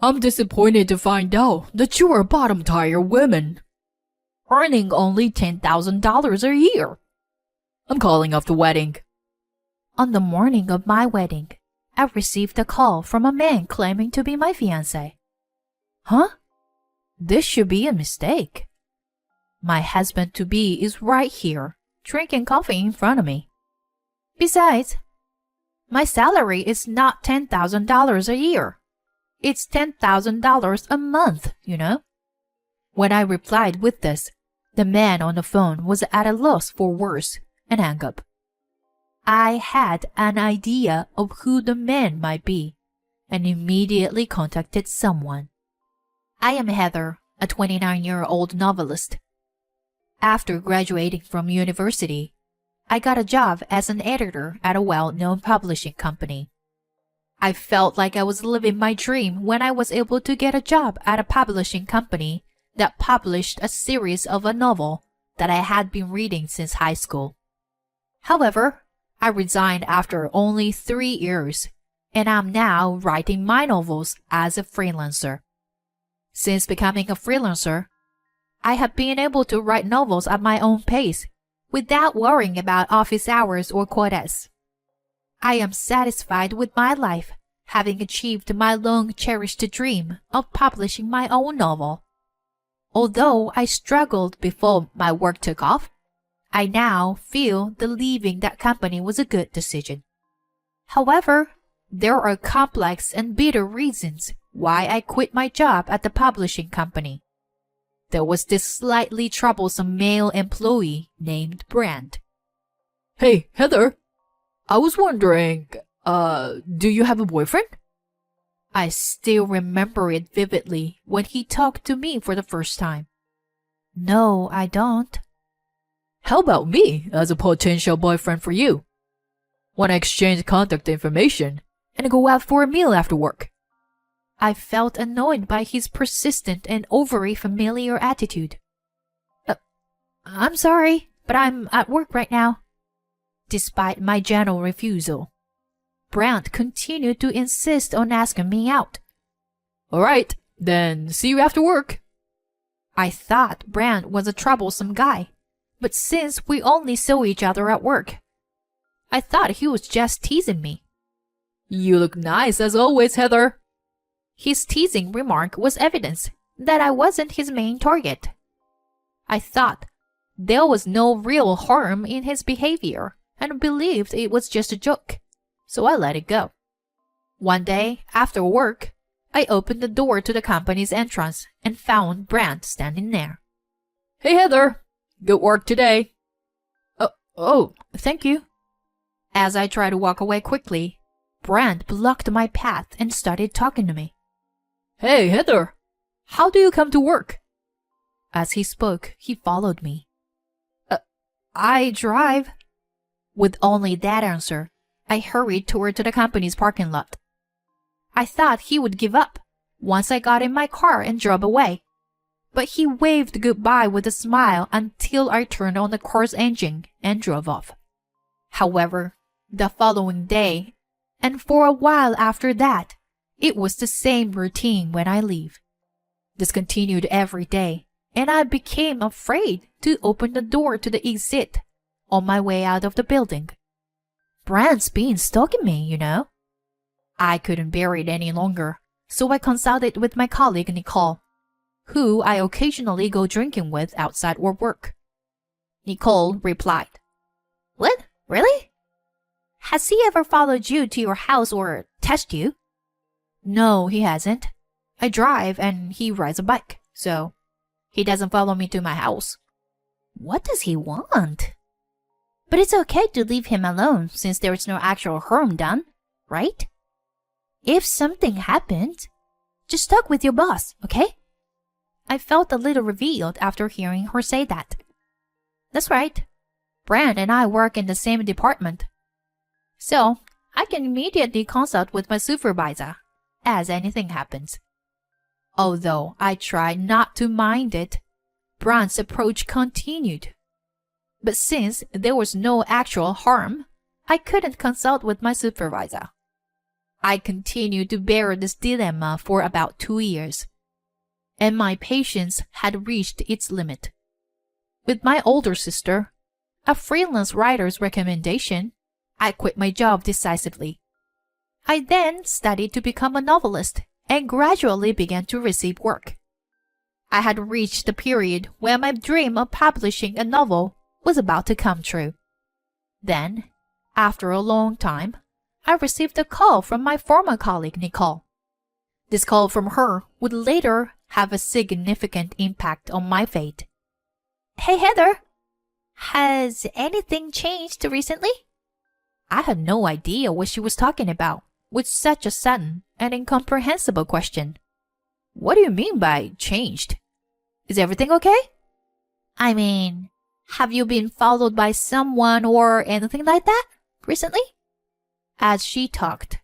I'm disappointed to find out that you're a bottom-tier woman, earning only $10,000 a year. I'm calling off the wedding." On the morning of my wedding, I received a call from a man claiming to be my fiancé. Huh? This should be a mistake. My husband-to-be is right here, drinking coffee in front of me. Besides, my salary is not $10,000 a year. It's $10,000 a month, you know. When I replied with this, the man on the phone was at a loss for words and hung up. I had an idea of who the man might be and immediately contacted someone. I am Heather, a 29-year-old novelist. After graduating from university, I got a job as an editor at a well-known publishing company. I felt like I was living my dream when I was able to get a job at a publishing company that published a series of a novel that I had been reading since high school. However, I resigned after only 3 years, and I'm now writing my novels as a freelancer. Since becoming a freelancer, I have been able to write novels at my own pace without worrying about office hours or quotas. I am satisfied with my life, having achieved my long-cherished dream of publishing my own novel. Although I struggled before my work took off, I now feel that leaving that company was a good decision. However, there are complex and bitter reasons why I quit my job at the publishing company. There was this slightly troublesome male employee named Brand. "Hey, Heather, I was wondering, do you have a boyfriend?" I still remember it vividly when he talked to me for the first time. No, I don't. "How about me as a potential boyfriend for you? Want to exchange contact information and go out for a meal after work?" I felt annoyed by his persistent and overly familiar attitude. I'm sorry, but I'm at work right now. Despite my gentle refusal, Brandt continued to insist on asking me out. "All right, then see you after work." I thought Brandt was a troublesome guy, but since we only saw each other at work, I thought he was just teasing me. "You look nice as always, Heather." His teasing remark was evidence that I wasn't his main target. I thought there was no real harm in his behavior and believed it was just a joke, so I let it go. One day, after work, I opened the door to the company's entrance and found Brandt standing there. "Hey, Heather, good work today." Oh, thank you." As I tried to walk away quickly, Brandt blocked my path and started talking to me. "Hey, Heather, how do you come to work?" As he spoke, he followed me. I drive." With only that answer, I hurried toward the company's parking lot. I thought he would give up once I got in my car and drove away, but he waved goodbye with a smile until I turned on the car's engine and drove off. However, the following day, and for a while after that, it was the same routine when I leave. This continued every day, and I became afraid to open the door to the exit on my way out of the building. Brandt's been stalking me, you know. I couldn't bear it any longer, so I consulted with my colleague Nicole, who I occasionally go drinking with outside work. Nicole replied, "What? Really? Has he ever followed you to your house or touched you?" "No, he hasn't. I drive and he rides a bike, so he doesn't follow me to my house." "What does he want?" "But it's okay to leave him alone since there's no actual harm done, right? If something happened, just talk with your boss, okay?" I felt a little revealed after hearing her say that. That's right. Brand and I work in the same department, so I can immediately consult with my supervisor as anything happens. Although I tried not to mind it, Brand's approach continued. But since there was no actual harm, I couldn't consult with my supervisor. I continued to bear this dilemma for about 2 years, and my patience had reached its limit. With my older sister, a freelance writer's recommendation, I quit my job decisively. I then studied to become a novelist and gradually began to receive work. I had reached the period where my dream of publishing a novel was about to come true. Then, after a long time, I received a call from my former colleague, Nicole. This call from her would later have a significant impact on my fate. "Hey, Heather, has anything changed recently?" I had no idea what she was talking about with such a sudden and incomprehensible question. "What do you mean by changed? Is everything okay?" "I mean, have you been followed by someone or anything like that recently?" As she talked,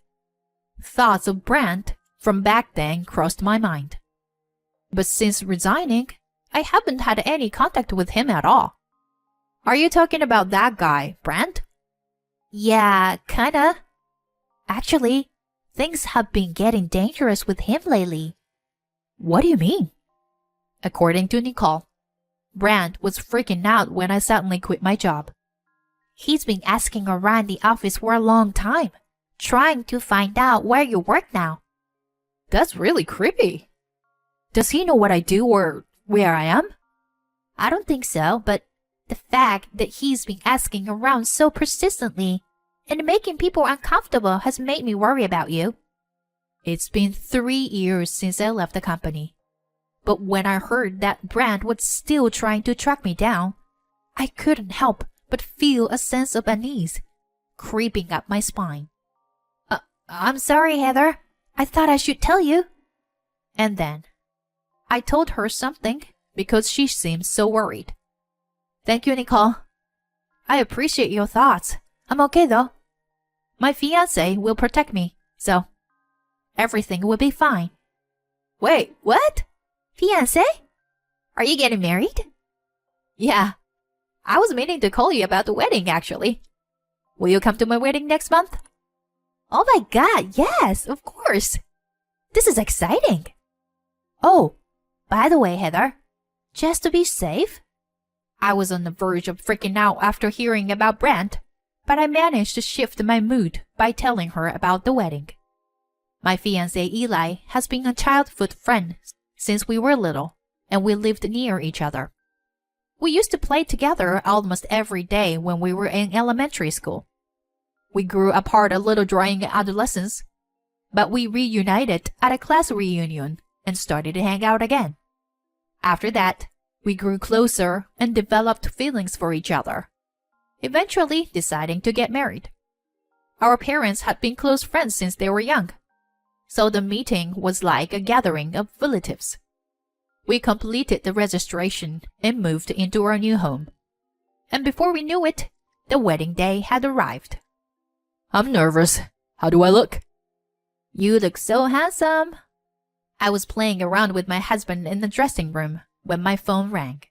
thoughts of Brent from back then crossed my mind. But since resigning, I haven't had any contact with him at all. "Are you talking about that guy, Brent?" "Yeah, kinda. Actually, things have been getting dangerous with him lately." "What do you mean?" According to Nicole, Brent was freaking out when I suddenly quit my job. "He's been asking around the office for a long time, trying to find out where you work now." "That's really creepy. Does he know what I do or where I am?" "I don't think so, but the fact that he's been asking around so persistently and making people uncomfortable has made me worry about you." It's been 3 years since I left the company. But when I heard that Brent was still trying to track me down, I couldn't help but feel a sense of unease creeping up my spine. I'm sorry, Heather. I thought I should tell you." And then I told her something because she seemed so worried. "Thank you, Nicole. I appreciate your thoughts. I'm okay though. My fiancé will protect me, so everything will be fine." "Wait, what? Fiancé? Are you getting married?" "Yeah. I was meaning to call you about the wedding, actually. Will you come to my wedding next month?" "Oh my God, yes, of course. This is exciting." "Oh, by the way, Heather, just to be safe," I was on the verge of freaking out after hearing about Brent, but I managed to shift my mood by telling her about the wedding. "My fiancé Eli has been a childhood friend since we were little, and we lived near each other. We used to play together almost every day when we were in elementary school. We grew apart a little during adolescence, but we reunited at a class reunion and started to hang out again. After that, we grew closer and developed feelings for each other, eventually deciding to get married. Our parents had been close friends since they were young, so the meeting was like a gathering of relatives. We completed the registration and moved into our new home. And before we knew it, the wedding day had arrived." "I'm nervous. How do I look?" "You look so handsome." I was playing around with my husband in the dressing room when my phone rang.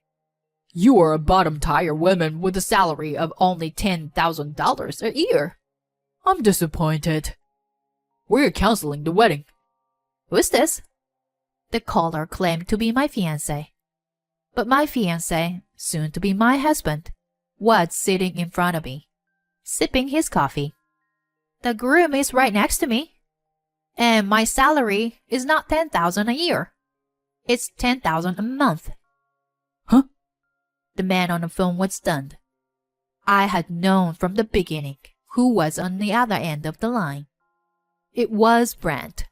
"You are a bottom-tier woman with a salary of only $10,000 a year. I'm disappointed. We're canceling the wedding." "Who's this?" The caller claimed to be my fiancé. But my fiancé, soon to be my husband, was sitting in front of me, sipping his coffee. "The groom is right next to me. And my salary is not $10,000 a year. It's $10,000 a month." "Huh?" The man on the phone was stunned. I had known from the beginning who was on the other end of the line. It was Brent.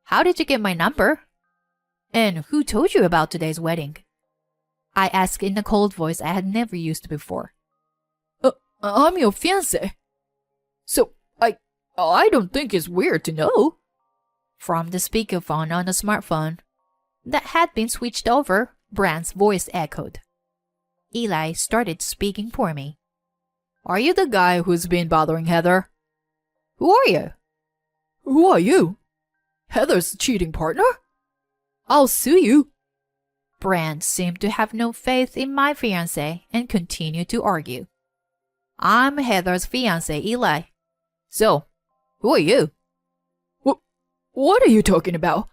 "How did you get my number? And who told you about today's wedding?" I asked in a cold voice I had never used before. I'm your fiancé. So I don't think it's weird to know." From the speakerphone on the smartphone that had been switched over, Brent's voice echoed. Eli started speaking for me. "Are you the guy who's been bothering Heather?" "Who are you?" "Who are you? Heather's cheating partner? I'll sue you." Brent seemed to have no faith in my fiancé and continued to argue. "I'm Heather's fiancé, Eli. So, who are you?" What are you talking about?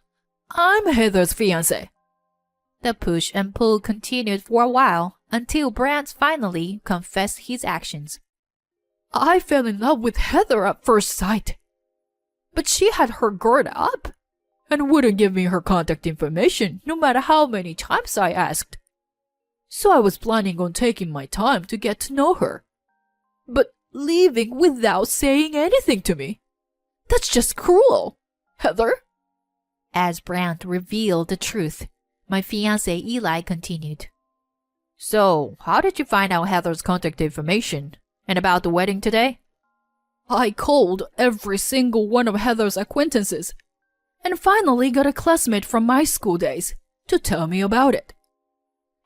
I'm Heather's fiancé. The push and pull continued for a while until Brant finally confessed his actions. I fell in love with Heather at first sight. But she had her guard up and wouldn't give me her contact information no matter how many times I asked. So I was planning on taking my time to get to know her. But leaving without saying anything to me. That's just cruel, Heather. As Brant revealed the truth, my fiancé Eli continued. So, how did you find out Heather's contact information? And about the wedding today? I called every single one of Heather's acquaintances and finally got a classmate from my school days to tell me about it.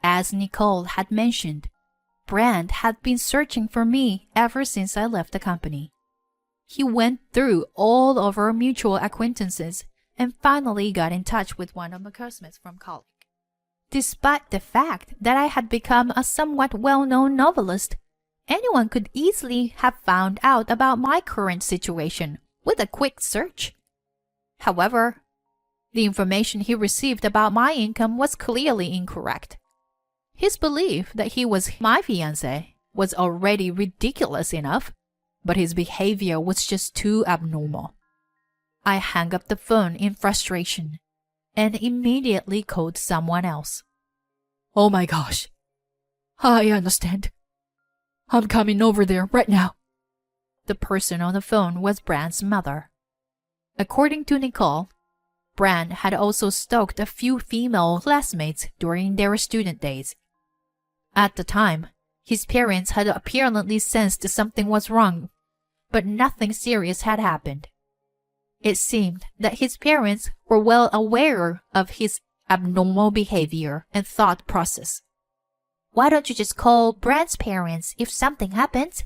As Nicole had mentioned, Brand had been searching for me ever since I left the company. He went through all of our mutual acquaintances and finally got in touch with one of my classmates from college. Despite the fact that I had become a somewhat well-known novelist, anyone could easily have found out about my current situation with a quick search. However, the information he received about my income was clearly incorrect. His belief that he was my fiancé was already ridiculous enough, but his behavior was just too abnormal. I hung up the phone in frustration and immediately called someone else. Oh my gosh. I understand. I'm coming over there right now. The person on the phone was Brand's mother. According to Nicole, Brand had also stalked a few female classmates during their student days. At the time, his parents had apparently sensed something was wrong, but nothing serious had happened. It seemed that his parents were well aware of his abnormal behavior and thought process. Why don't you just call Brand's parents if something happens?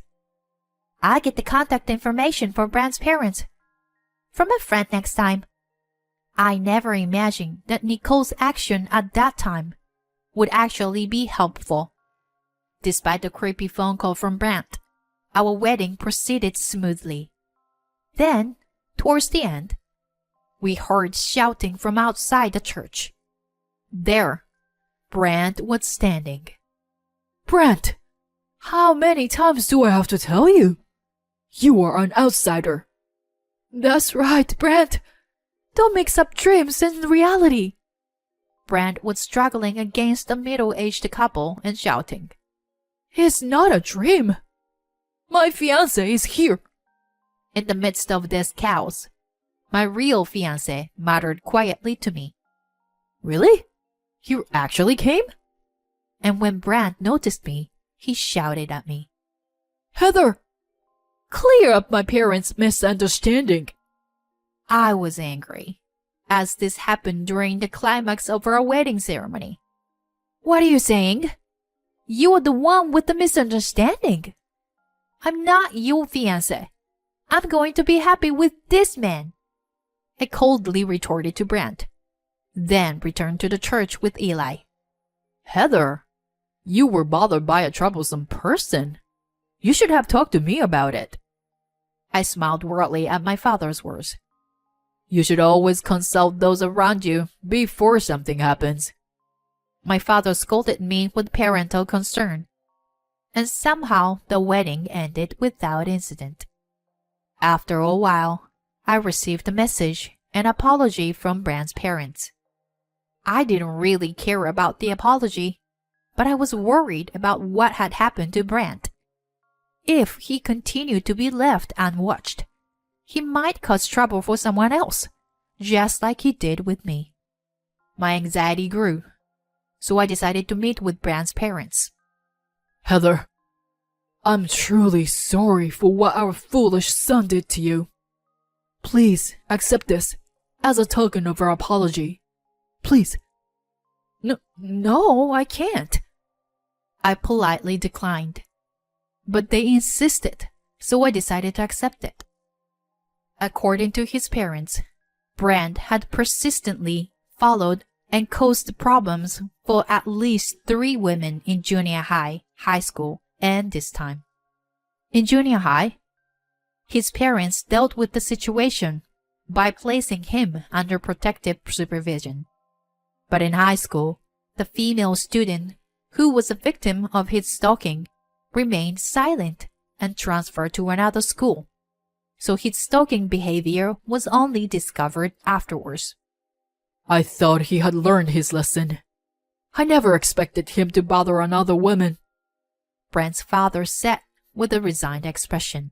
I'll get the contact information for Brand's parents from a friend next time. I never imagined that Nicole's action at that time would actually be helpful. Despite the creepy phone call from Brand, our wedding proceeded smoothly. Then, towards the end, we heard shouting from outside the church. There, Brand was standing. Brent, how many times do I have to tell you? You are an outsider. That's right, Brent. Don't mix up dreams and reality. Brand was struggling against a middle-aged couple and shouting. It's not a dream. My fiancé is here. In the midst of this chaos, my real fiancé muttered quietly to me. Really? You actually came? And when Brand noticed me, he shouted at me. Heather, clear up my parents' misunderstanding. I was angry, as this happened during the climax of our wedding ceremony. What are you saying? You are the one with the misunderstanding. I'm not your fiancé. I'm going to be happy with this man. I coldly retorted to Brand, then returned to the church with Eli. Heather, you were bothered by a troublesome person. You should have talked to me about it. I smiled broadly at my father's words. You should always consult those around you before something happens. My father scolded me with parental concern, and somehow the wedding ended without incident. After a while, I received a message, an apology from Brand's parents. I didn't really care about the apology, but I was worried about what had happened to Brand. If he continued to be left unwatched, he might cause trouble for someone else, just like he did with me. My anxiety grew, so I decided to meet with Brand's parents. Heather, I'm truly sorry for what our foolish son did to you. Please accept this as a token of our apology. Please. No, I can't. I politely declined, but they insisted, so I decided to accept it. According to his parents, Brand had persistently followed and caused problems for at least 3 women in junior high, high school, and this time. In junior high, his parents dealt with the situation by placing him under protective supervision. But in high school, the female student who was a victim of his stalking remained silent and transferred to another school, so his stalking behavior was only discovered afterwards. I thought he had learned his lesson. I never expected him to bother another woman, Brent's father said with a resigned expression.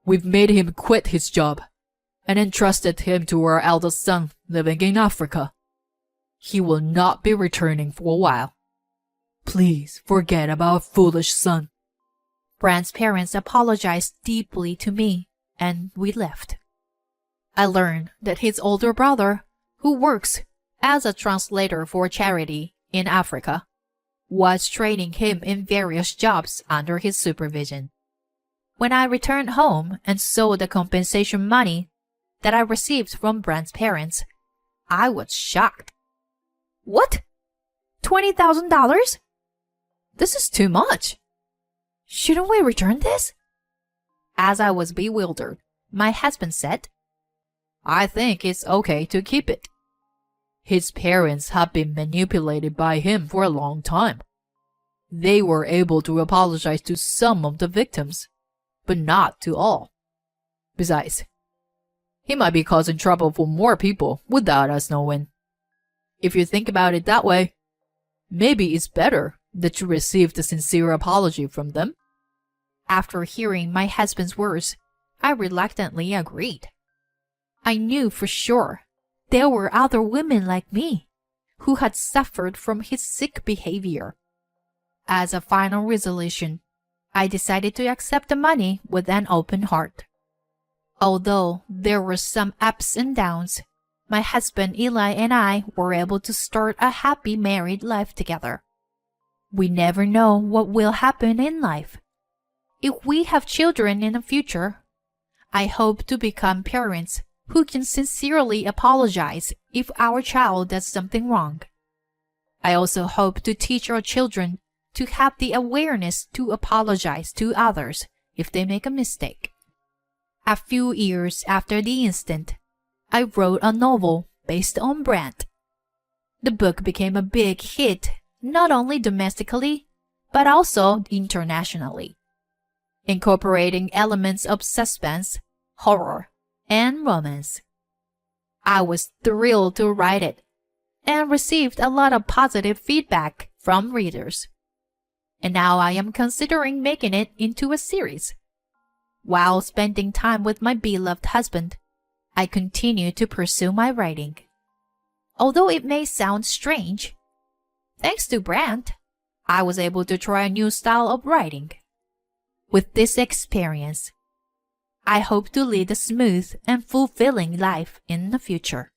We've made him quit his job and entrusted him to our eldest son living in Africa. He will not be returning for a while. Please forget about our foolish son. Brent's parents apologized deeply to me, and we left. I learned that his older brother, who works as a translator for charity in Africa, was training him in various jobs under his supervision. When I returned home and saw the compensation money that I received from Brent's parents, I was shocked. What? $20,000? This is too much. Shouldn't we return this? As I was bewildered, my husband said, I think it's okay to keep it. His parents have been manipulated by him for a long time. They were able to apologize to some of the victims, but not to all. Besides, he might be causing trouble for more people without us knowing. If you think about it that way, maybe it's better that you received a sincere apology from them. After hearing my husband's words, I reluctantly agreed. I knew for sure there were other women like me who had suffered from his sick behavior. As a final resolution, I decided to accept the money with an open heart. Although there were some ups and downs, my husband Eli and I were able to start a happy married life together. We never know what will happen in life. If we have children in the future, I hope to become parents who can sincerely apologize if our child does something wrong. I also hope to teach our children to have the awareness to apologize to others if they make a mistake. A few years after the incident, I wrote a novel based on Brent. The book became a big hit, not only domestically, but also internationally, incorporating elements of suspense, horror, and romance. I was thrilled to write it and received a lot of positive feedback from readers. And now I am considering making it into a series. While spending time with my beloved husband, I continue to pursue my writing. Although it may sound strange, thanks to Brent, I was able to try a new style of writing. With this experience, I hope to lead a smooth and fulfilling life in the future.